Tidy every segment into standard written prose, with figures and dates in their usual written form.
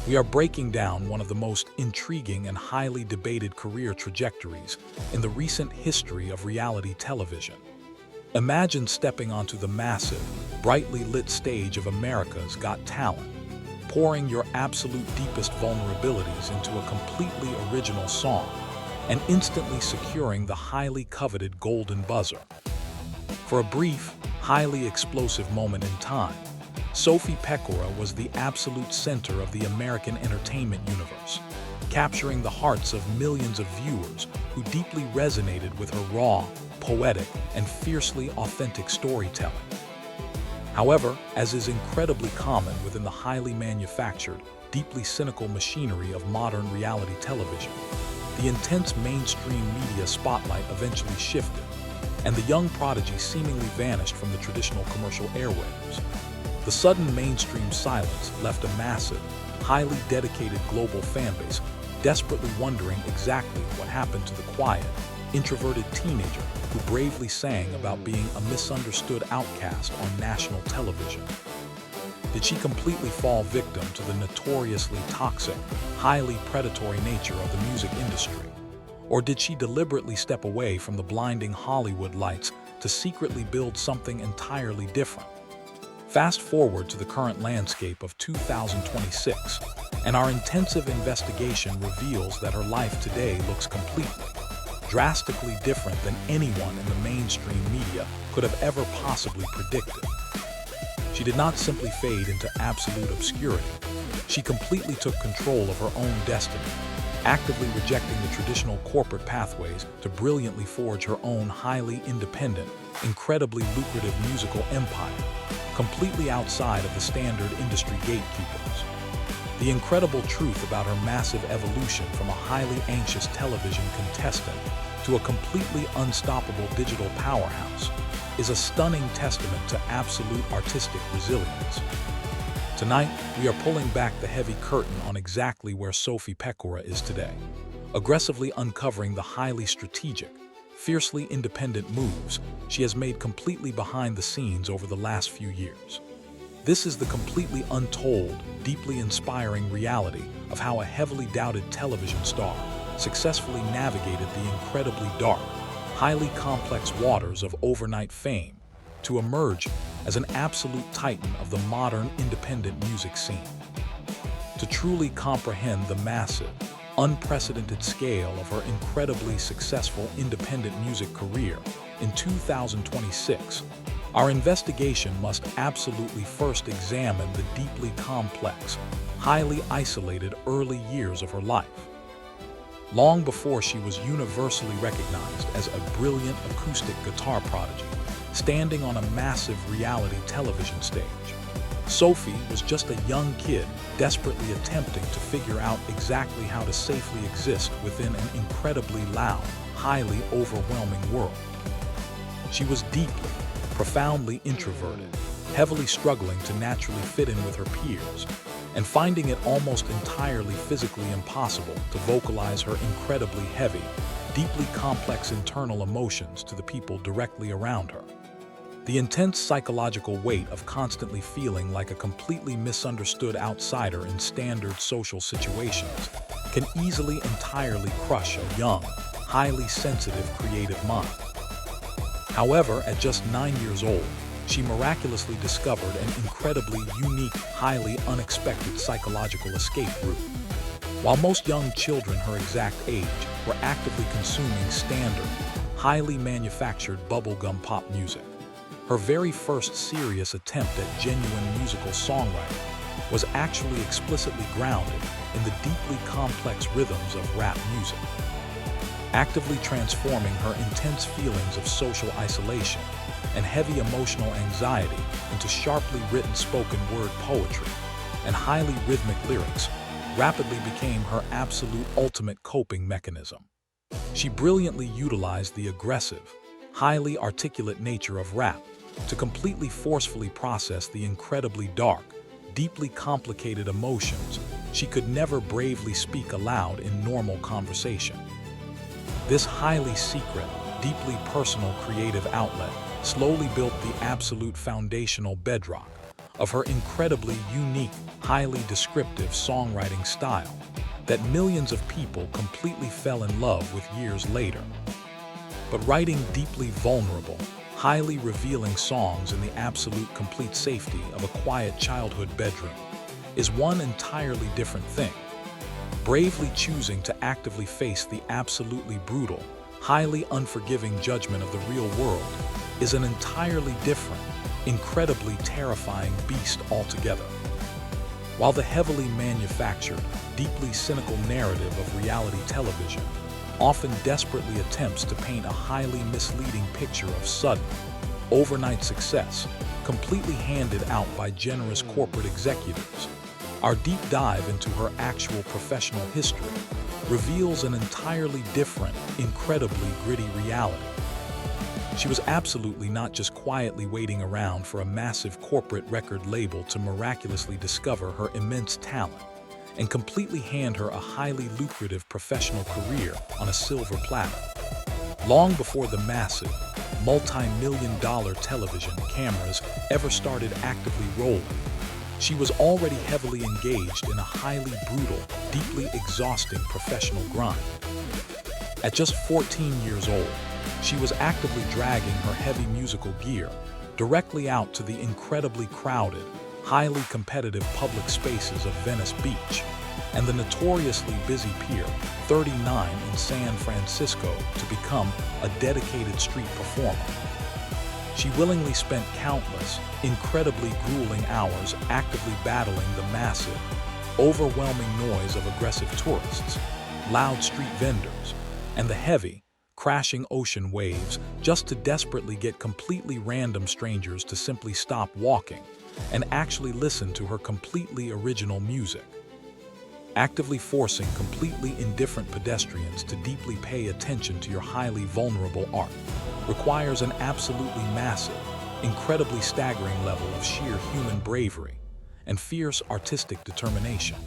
we are breaking down one of the most intriguing and highly debated career trajectories in the recent history of reality television. Imagine stepping onto the massive, brightly lit stage of America's Got Talent, pouring your absolute deepest vulnerabilities into a completely original song, and instantly securing the highly coveted golden buzzer. For a brief, highly explosive moment in time, Sophie Pecora was the absolute center of the American entertainment universe, capturing the hearts of millions of viewers who deeply resonated with her raw, poetic, and fiercely authentic storytelling. However, as is incredibly common within the highly manufactured, deeply cynical machinery of modern reality television, the intense mainstream media spotlight eventually shifted, and the young prodigy seemingly vanished from the traditional commercial airwaves. The sudden mainstream silence left a massive, highly dedicated global fanbase desperately wondering exactly what happened to the quiet, introverted teenager who bravely sang about being a misunderstood outcast on national television. Did she completely fall victim to the notoriously toxic, highly predatory nature of the music industry? Or did she deliberately step away from the blinding Hollywood lights to secretly build something entirely different? Fast forward to the current landscape of 2026, and our intensive investigation reveals that her life today looks completely, drastically different than anyone in the mainstream media could have ever possibly predicted. She did not simply fade into absolute obscurity. She completely took control of her own destiny, actively rejecting the traditional corporate pathways to brilliantly forge her own highly independent, incredibly lucrative musical empire, completely outside of the standard industry gatekeepers. The incredible truth about her massive evolution from a highly anxious television contestant to a completely unstoppable digital powerhouse is a stunning testament to absolute artistic resilience. Tonight, we are pulling back the heavy curtain on exactly where Sophie Pecora is today, aggressively uncovering the highly strategic, fiercely independent moves she has made completely behind the scenes over the last few years. This is the completely untold, deeply inspiring reality of how a heavily doubted television star successfully navigated the incredibly dark, highly complex waters of overnight fame to emerge as an absolute titan of the modern independent music scene. To truly comprehend the massive, unprecedented scale of her incredibly successful independent music career in 2026, our investigation must absolutely first examine the deeply complex, highly isolated early years of her life. Long before she was universally recognized as a brilliant acoustic guitar prodigy, standing on a massive reality television stage, Sophie was just a young kid desperately attempting to figure out exactly how to safely exist within an incredibly loud, highly overwhelming world. She was deeply, profoundly introverted, heavily struggling to naturally fit in with her peers, and finding it almost entirely physically impossible to vocalize her incredibly heavy, deeply complex internal emotions to the people directly around her. The intense psychological weight of constantly feeling like a completely misunderstood outsider in standard social situations can easily entirely crush a young, highly sensitive, creative mind. However, at just 9 years old, she miraculously discovered an incredibly unique, highly unexpected psychological escape route. While most young children her exact age were actively consuming standard, highly manufactured bubblegum pop music, her very first serious attempt at genuine musical songwriting was actually explicitly grounded in the deeply complex rhythms of rap music, actively transforming her intense feelings of social isolation and heavy emotional anxiety into sharply written spoken word poetry and highly rhythmic lyrics. Rapidly became her absolute ultimate coping mechanism. She brilliantly utilized the aggressive, highly articulate nature of rap to completely forcefully process the incredibly dark, deeply complicated emotions she could never bravely speak aloud in normal conversation. This highly secret, deeply personal creative outlet slowly built the absolute foundational bedrock of her incredibly unique, highly descriptive songwriting style that millions of people completely fell in love with years later. But writing deeply vulnerable, highly revealing songs in the absolute complete safety of a quiet childhood bedroom is one entirely different thing. Bravely choosing to actively face the absolutely brutal, highly unforgiving judgment of the real world is an entirely different, incredibly terrifying beast altogether. While the heavily manufactured, deeply cynical narrative of reality television often desperately attempts to paint a highly misleading picture of sudden, overnight success, completely handed out by generous corporate executives, our deep dive into her actual professional history reveals an entirely different, incredibly gritty reality. She was absolutely not just quietly waiting around for a massive corporate record label to miraculously discover her immense talent and completely hand her a highly lucrative professional career on a silver platter. Long before the massive, multi-million-dollar television cameras ever started actively rolling, she was already heavily engaged in a highly brutal, deeply exhausting professional grind. At just 14 years old, she was actively dragging her heavy musical gear directly out to the incredibly crowded, highly competitive public spaces of Venice Beach and the notoriously busy Pier 39 in San Francisco to become a dedicated street performer. She willingly spent countless, incredibly grueling hours actively battling the massive, overwhelming noise of aggressive tourists, loud street vendors, and the heavy, crashing ocean waves just to desperately get completely random strangers to simply stop walking and actually listen to her completely original music. Actively forcing completely indifferent pedestrians to deeply pay attention to your highly vulnerable art requires an absolutely massive, incredibly staggering level of sheer human bravery and fierce artistic determination.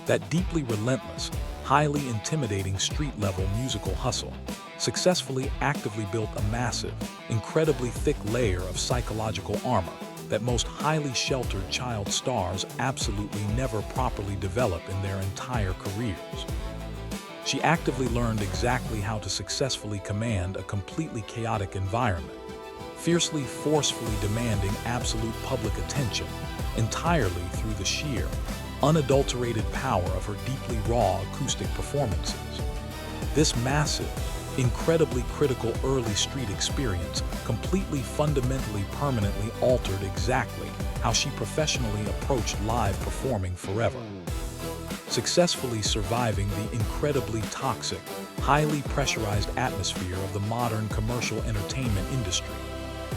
That deeply relentless, highly intimidating street-level musical hustle successfully actively built a massive, incredibly thick layer of psychological armor that most highly sheltered child stars absolutely never properly develop in their entire careers. She actively learned exactly how to successfully command a completely chaotic environment, fiercely, forcefully demanding absolute public attention entirely through the sheer, unadulterated power of her deeply raw acoustic performances. This massive, incredibly critical early street experience completely, fundamentally, permanently altered exactly how she professionally approached live performing forever. Successfully surviving the incredibly toxic, highly pressurized atmosphere of the modern commercial entertainment industry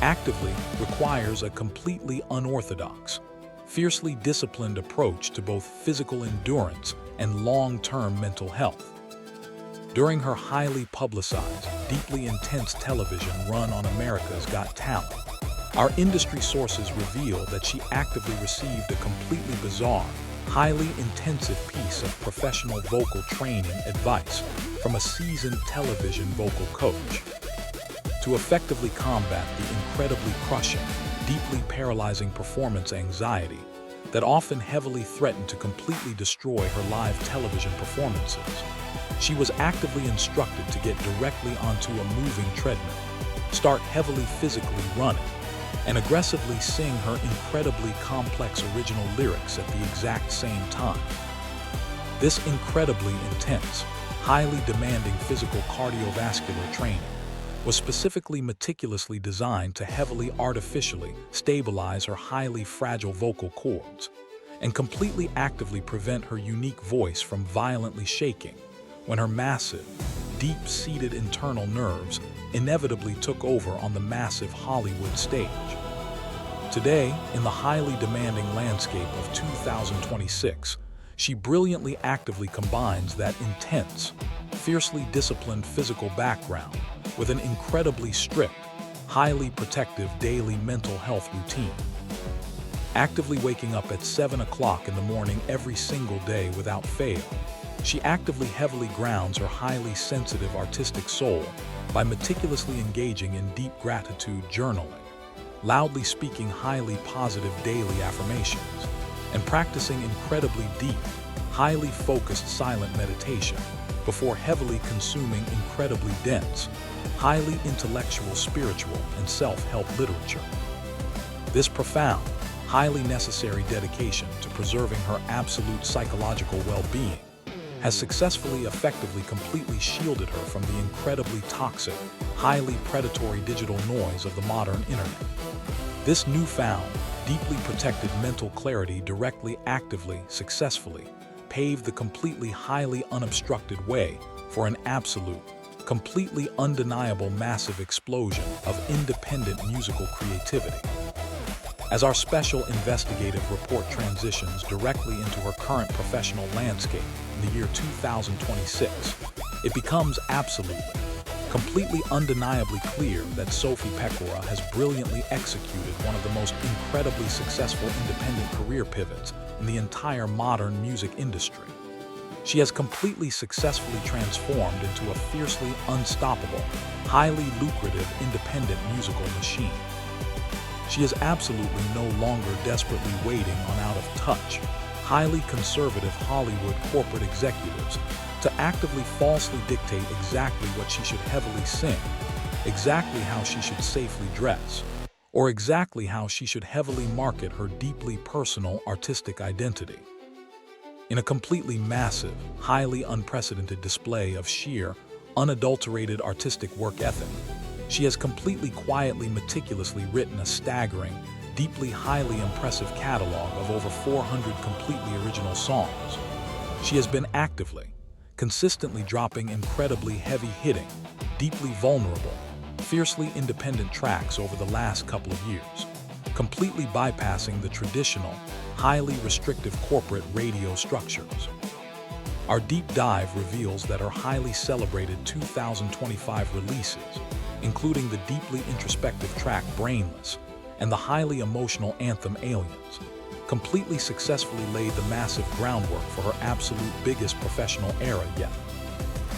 actively requires a completely unorthodox, fiercely disciplined approach to both physical endurance and long-term mental health. During her highly publicized, deeply intense television run on America's Got Talent, our industry sources reveal that she actively received a completely bizarre, highly intensive piece of professional vocal training advice from a seasoned television vocal coach. To effectively combat the incredibly crushing, deeply paralyzing performance anxiety that often heavily threatened to completely destroy her live television performances, she was actively instructed to get directly onto a moving treadmill, start heavily physically running, and aggressively sing her incredibly complex original lyrics at the exact same time. This incredibly intense, highly demanding physical cardiovascular training was specifically meticulously designed to heavily artificially stabilize her highly fragile vocal cords and completely actively prevent her unique voice from violently shaking when her massive, deep-seated internal nerves inevitably took over on the massive Hollywood stage. Today, in the highly demanding landscape of 2026, she brilliantly actively combines that intense, fiercely disciplined physical background with an incredibly strict, highly protective daily mental health routine. Actively waking up at 7 o'clock in the morning every single day without fail, she actively heavily grounds her highly sensitive artistic soul by meticulously engaging in deep gratitude journaling, loudly speaking highly positive daily affirmations, and practicing incredibly deep, highly focused silent meditation before heavily consuming incredibly dense, highly intellectual, spiritual, and self-help literature. This profound, highly necessary dedication to preserving her absolute psychological well-being has successfully, effectively, completely shielded her from the incredibly toxic, highly predatory digital noise of the modern internet. This newfound, deeply protected mental clarity directly, actively, successfully paved the completely, highly unobstructed way for an absolute, completely undeniable massive explosion of independent musical creativity. As our special investigative report transitions directly into her current professional landscape in the year 2026, it becomes absolutely, completely undeniably clear that Sophie Pecora has brilliantly executed one of the most incredibly successful independent career pivots in the entire modern music industry. She has completely successfully transformed into a fiercely unstoppable, highly lucrative independent musical machine. She is absolutely no longer desperately waiting on out-of-touch, highly conservative Hollywood corporate executives to actively falsely dictate exactly what she should heavily sing, exactly how she should safely dress, or exactly how she should heavily market her deeply personal artistic identity. In a completely massive, highly unprecedented display of sheer, unadulterated artistic work ethic, she has completely, quietly, meticulously written a staggering, deeply, highly impressive catalog of over 400 completely original songs. She has been actively, consistently dropping incredibly heavy-hitting, deeply vulnerable, fiercely independent tracks over the last couple of years, completely bypassing the traditional, highly restrictive corporate radio structures. Our deep dive reveals that her highly celebrated 2025 releases, including the deeply introspective track Brainless and the highly emotional anthem Aliens, completely successfully laid the massive groundwork for her absolute biggest professional era yet.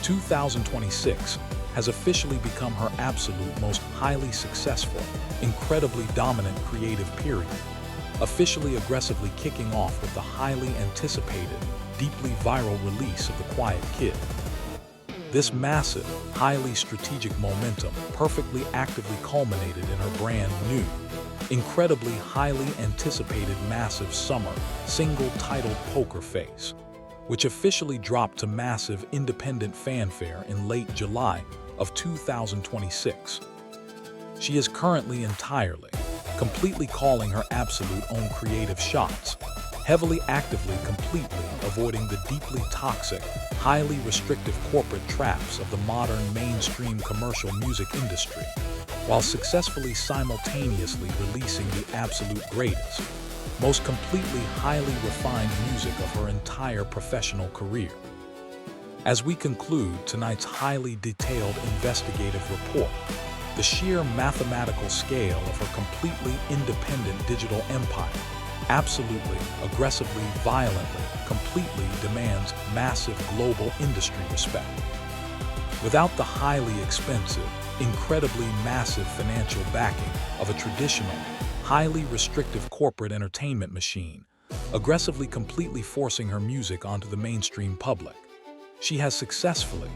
2026 has officially become her absolute most highly successful, incredibly dominant creative period, officially aggressively kicking off with the highly anticipated, deeply viral release of The Quiet Kid. This massive, highly strategic momentum perfectly actively culminated in her brand new, incredibly highly anticipated massive summer single-titled Poker Face, which officially dropped to massive independent fanfare in late July of 2026. She is currently entirely, completely calling her absolute own creative shots, heavily, actively, completely avoiding the deeply toxic, highly restrictive corporate traps of the modern mainstream commercial music industry, while successfully simultaneously releasing the absolute greatest, most completely highly refined music of her entire professional career. As we conclude tonight's highly detailed investigative report, the sheer mathematical scale of her completely independent digital empire absolutely, aggressively, violently, completely demands massive global industry respect. Without the highly expensive, incredibly massive financial backing of a traditional, highly restrictive corporate entertainment machine, aggressively, completely forcing her music onto the mainstream public, she has successfully,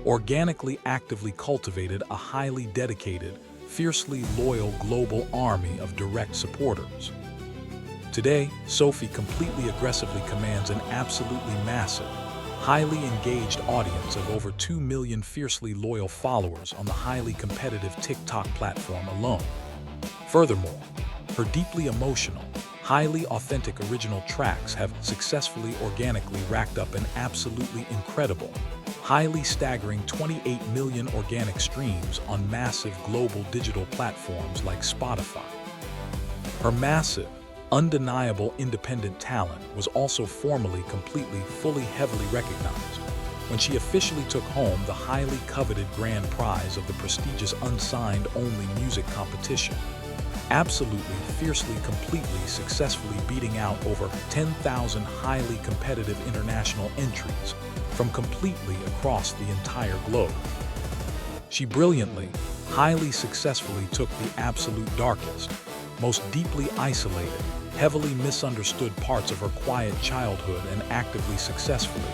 organically, actively cultivated a highly dedicated, fiercely loyal global army of direct supporters. Today, Sophie completely aggressively commands an absolutely massive, highly engaged audience of over 2 million fiercely loyal followers on the highly competitive TikTok platform alone. Furthermore, her deeply emotional, highly authentic original tracks have successfully organically racked up an absolutely incredible, highly staggering 28 million organic streams on massive global digital platforms like Spotify. Her massive, undeniable independent talent was also formally, completely, fully, heavily recognized when she officially took home the highly coveted grand prize of the prestigious unsigned only music competition, absolutely, fiercely, completely, successfully beating out over 10,000 highly competitive international entries from completely across the entire globe. She brilliantly, highly successfully took the absolute darkest, most deeply isolated, heavily misunderstood parts of her quiet childhood and actively successfully,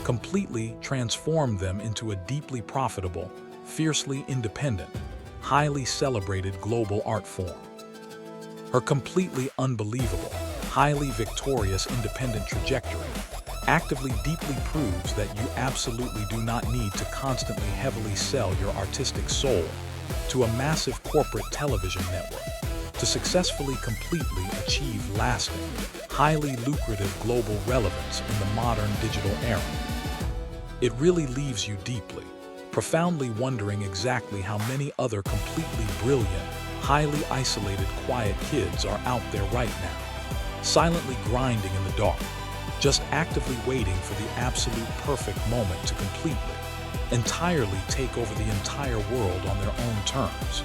completely transformed them into a deeply profitable, fiercely independent, highly celebrated global art form. Her completely unbelievable, highly victorious independent trajectory actively deeply proves that you absolutely do not need to constantly heavily sell your artistic soul to a massive corporate television network to successfully completely achieve lasting, highly lucrative global relevance in the modern digital era. It really leaves you deeply, profoundly wondering exactly how many other completely brilliant, highly isolated, quiet kids are out there right now, silently grinding in the dark, just actively waiting for the absolute perfect moment to completely, entirely take over the entire world on their own terms.